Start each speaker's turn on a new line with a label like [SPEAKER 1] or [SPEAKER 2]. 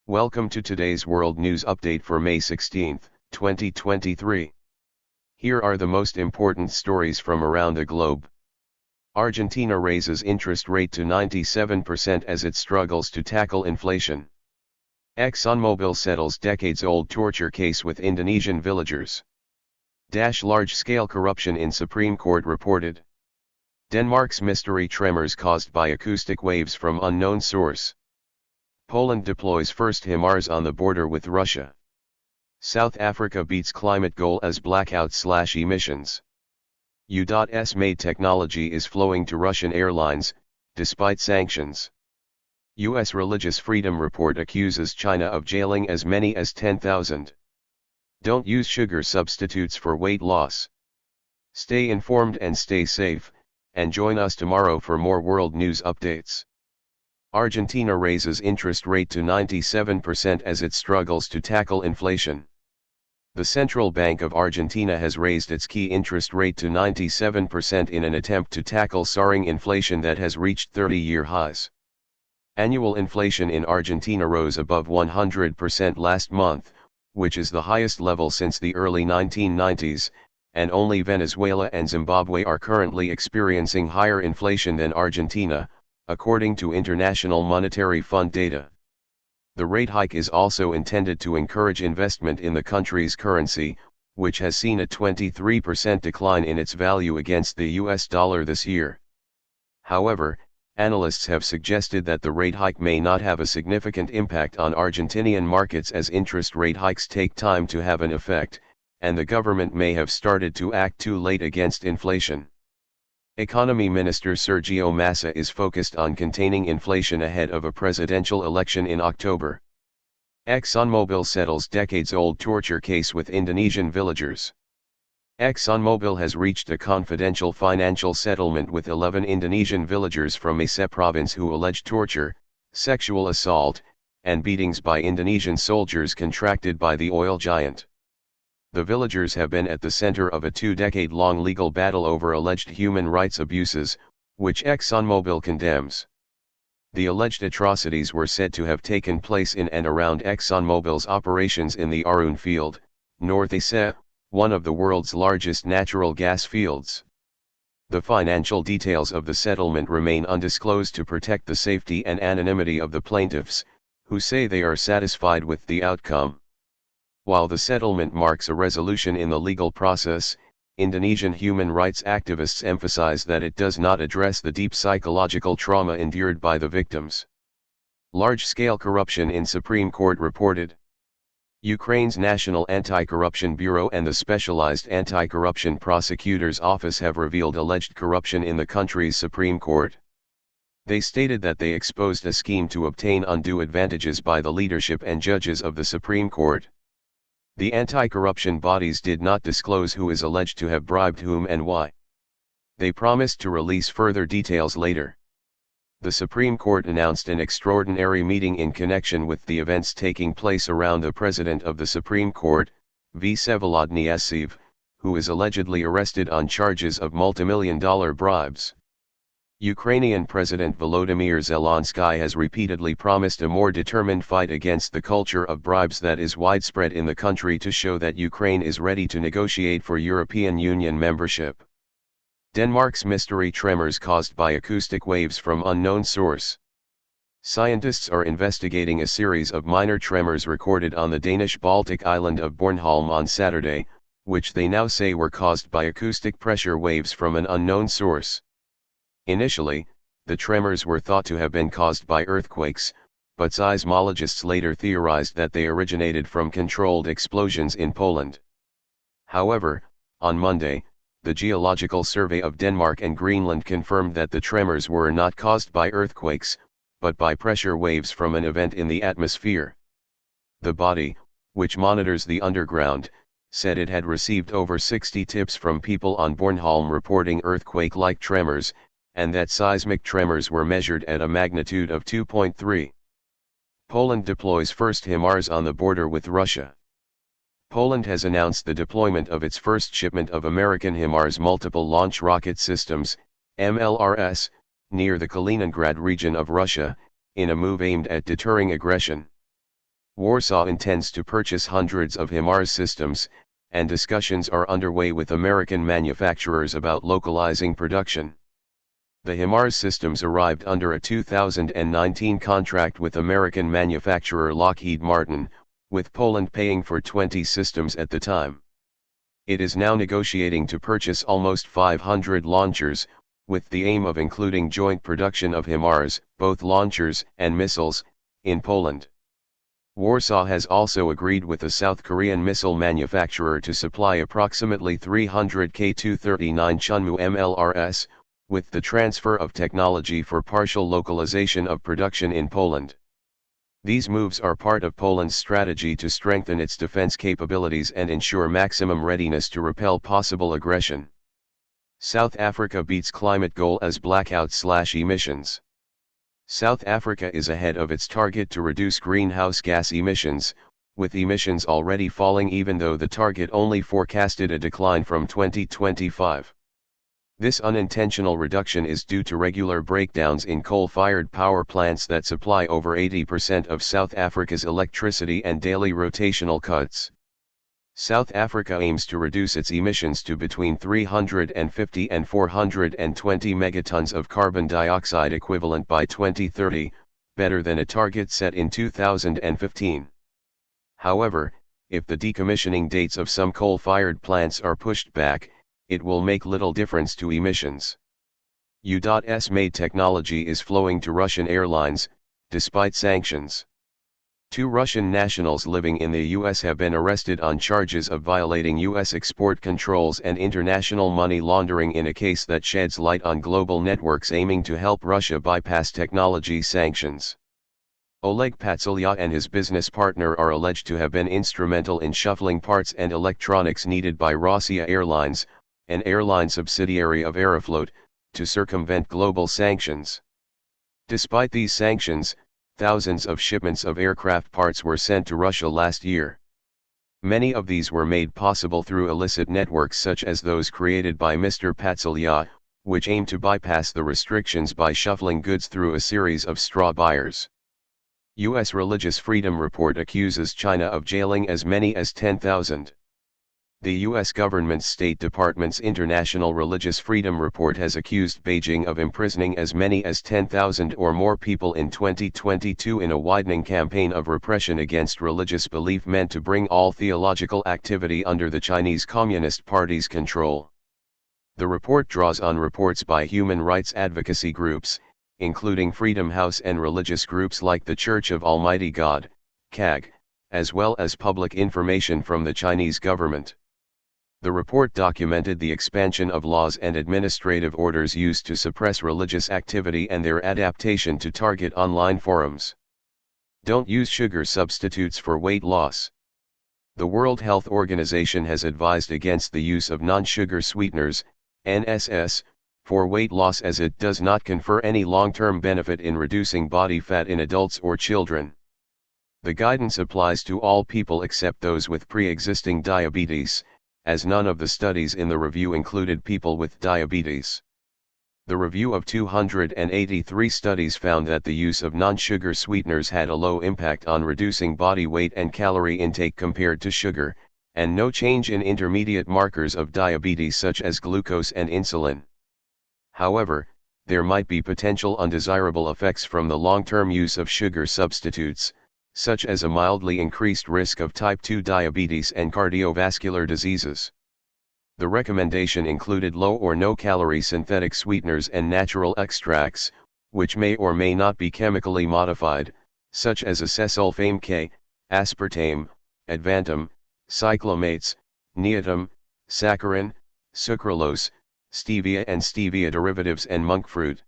[SPEAKER 1] Welcome to today's World News Update for May 16, 2023. Here are the most important stories from around the globe. Argentina raises interest rate to 97% as it struggles to tackle inflation. ExxonMobil settles decades-old torture case with Indonesian villagers. Large-scale corruption in Supreme Court reported. Denmark's mystery tremors caused by acoustic waves from unknown source. Poland deploys first HIMARS on the border with Russia. South Africa beats climate goal as blackouts/emissions. U.S. made technology is flowing to Russian airlines, despite sanctions. U.S. Religious Freedom Report accuses China of jailing as many as 10,000. Don't use sugar substitutes for weight loss. Stay informed and stay safe, and join us tomorrow for more world news updates. Argentina raises interest rate to 97% as it struggles to tackle inflation. The Central Bank of Argentina has raised its key interest rate to 97% in an attempt to tackle soaring inflation that has reached 30-year highs. Annual inflation in Argentina rose above 100% last month, which is the highest level since the early 1990s, and only Venezuela and Zimbabwe are currently experiencing higher inflation than Argentina, according to International Monetary Fund data. The rate hike is also intended to encourage investment in the country's currency, which has seen a 23% decline in its value against the US dollar this year. However, analysts have suggested that the rate hike may not have a significant impact on Argentinian markets as interest rate hikes take time to have an effect, and the government may have started to act too late against inflation. Economy Minister Sergio Massa is focused on containing inflation ahead of a presidential election in October. ExxonMobil settles decades-old torture case with Indonesian villagers. ExxonMobil has reached a confidential financial settlement with 11 Indonesian villagers from Aceh province who allege torture, sexual assault, and beatings by Indonesian soldiers contracted by the oil giant. The villagers have been at the center of a 2-decade-long legal battle over alleged human rights abuses, which ExxonMobil condemns. The alleged atrocities were said to have taken place in and around ExxonMobil's operations in the Arun field, North Aceh, one of the world's largest natural gas fields. The financial details of the settlement remain undisclosed to protect the safety and anonymity of the plaintiffs, who say they are satisfied with the outcome. While the settlement marks a resolution in the legal process, Indonesian human rights activists emphasize that it does not address the deep psychological trauma endured by the victims. Large-scale corruption in Supreme Court reported. Ukraine's National Anti-Corruption Bureau and the Specialized Anti-Corruption Prosecutor's Office have revealed alleged corruption in the country's Supreme Court. They stated that they exposed a scheme to obtain undue advantages by the leadership and judges of the Supreme Court. The anti-corruption bodies did not disclose who is alleged to have bribed whom and why. They promised to release further details later. The Supreme Court announced an extraordinary meeting in connection with the events taking place around the President of the Supreme Court, Vsevolodny Asiv, who is allegedly arrested on charges of multimillion-dollar bribes. Ukrainian President Volodymyr Zelensky has repeatedly promised a more determined fight against the culture of bribes that is widespread in the country to show that Ukraine is ready to negotiate for European Union membership. Denmark's mystery tremors caused by acoustic waves from unknown source. Scientists are investigating a series of minor tremors recorded on the Danish Baltic island of Bornholm on Saturday, which they now say were caused by acoustic pressure waves from an unknown source. Initially, the tremors were thought to have been caused by earthquakes, but seismologists later theorized that they originated from controlled explosions in Poland. However, on Monday, the Geological Survey of Denmark and Greenland confirmed that the tremors were not caused by earthquakes, but by pressure waves from an event in the atmosphere. The body, which monitors the underground, said it had received over 60 tips from people on Bornholm reporting earthquake-like tremors, and that seismic tremors were measured at a magnitude of 2.3. Poland deploys first HIMARS on the border with Russia. Poland has announced the deployment of its first shipment of American HIMARS multiple launch rocket systems, MLRS, near the Kaliningrad region of Russia, in a move aimed at deterring aggression. Warsaw intends to purchase hundreds of HIMARS systems, and discussions are underway with American manufacturers about localizing production. The HIMARS systems arrived under a 2019 contract with American manufacturer Lockheed Martin, with Poland paying for 20 systems at the time. It is now negotiating to purchase almost 500 launchers, with the aim of including joint production of HIMARS, both launchers and missiles, in Poland. Warsaw has also agreed with a South Korean missile manufacturer to supply approximately 300 K-239 Chunmoo MLRS, with the transfer of technology for partial localization of production in Poland. These moves are part of Poland's strategy to strengthen its defense capabilities and ensure maximum readiness to repel possible aggression. South Africa beats climate goal as blackouts/emissions. South Africa is ahead of its target to reduce greenhouse gas emissions, with emissions already falling even though the target only forecasted a decline from 2025. This unintentional reduction is due to regular breakdowns in coal-fired power plants that supply over 80% of South Africa's electricity and daily rotational cuts. South Africa aims to reduce its emissions to between 350 and 420 megatons of carbon dioxide equivalent by 2030, better than a target set in 2015. However, if the decommissioning dates of some coal-fired plants are pushed back, it will make little difference to emissions. U.S.-made technology is flowing to Russian airlines, despite sanctions. 2 Russian nationals living in the U.S. have been arrested on charges of violating U.S. export controls and international money laundering in a case that sheds light on global networks aiming to help Russia bypass technology sanctions. Oleg Patsilya and his business partner are alleged to have been instrumental in shuffling parts and electronics needed by Rossiya Airlines, an airline subsidiary of Aeroflot, to circumvent global sanctions. Despite these sanctions, thousands of shipments of aircraft parts were sent to Russia last year. Many of these were made possible through illicit networks such as those created by Mr. Patsilya, which aim to bypass the restrictions by shuffling goods through a series of straw buyers. U.S. Religious Freedom Report accuses China of jailing as many as 10,000. The U.S. government's State Department's International Religious Freedom Report has accused Beijing of imprisoning as many as 10,000 or more people in 2022 in a widening campaign of repression against religious belief meant to bring all theological activity under the Chinese Communist Party's control. The report draws on reports by human rights advocacy groups, including Freedom House and religious groups like the Church of Almighty God, CAG, as well as public information from the Chinese government. The report documented the expansion of laws and administrative orders used to suppress religious activity and their adaptation to target online forums. Don't use sugar substitutes for weight loss. The World Health Organization has advised against the use of non-sugar sweeteners, NSS, for weight loss as it does not confer any long-term benefit in reducing body fat in adults or children. The guidance applies to all people except those with pre-existing diabetes, as none of the studies in the review included people with diabetes. The review of 283 studies found that the use of non-sugar sweeteners had a low impact on reducing body weight and calorie intake compared to sugar, and no change in intermediate markers of diabetes such as glucose and insulin. However, there might be potential undesirable effects from the long-term use of sugar substitutes, such as a mildly increased risk of type 2 diabetes and cardiovascular diseases. The recommendation included low or no-calorie synthetic sweeteners and natural extracts, which may or may not be chemically modified, such as acesulfame K, aspartame, advantum, cyclamates, neodymium, saccharin, sucralose, stevia and stevia derivatives and monk fruit.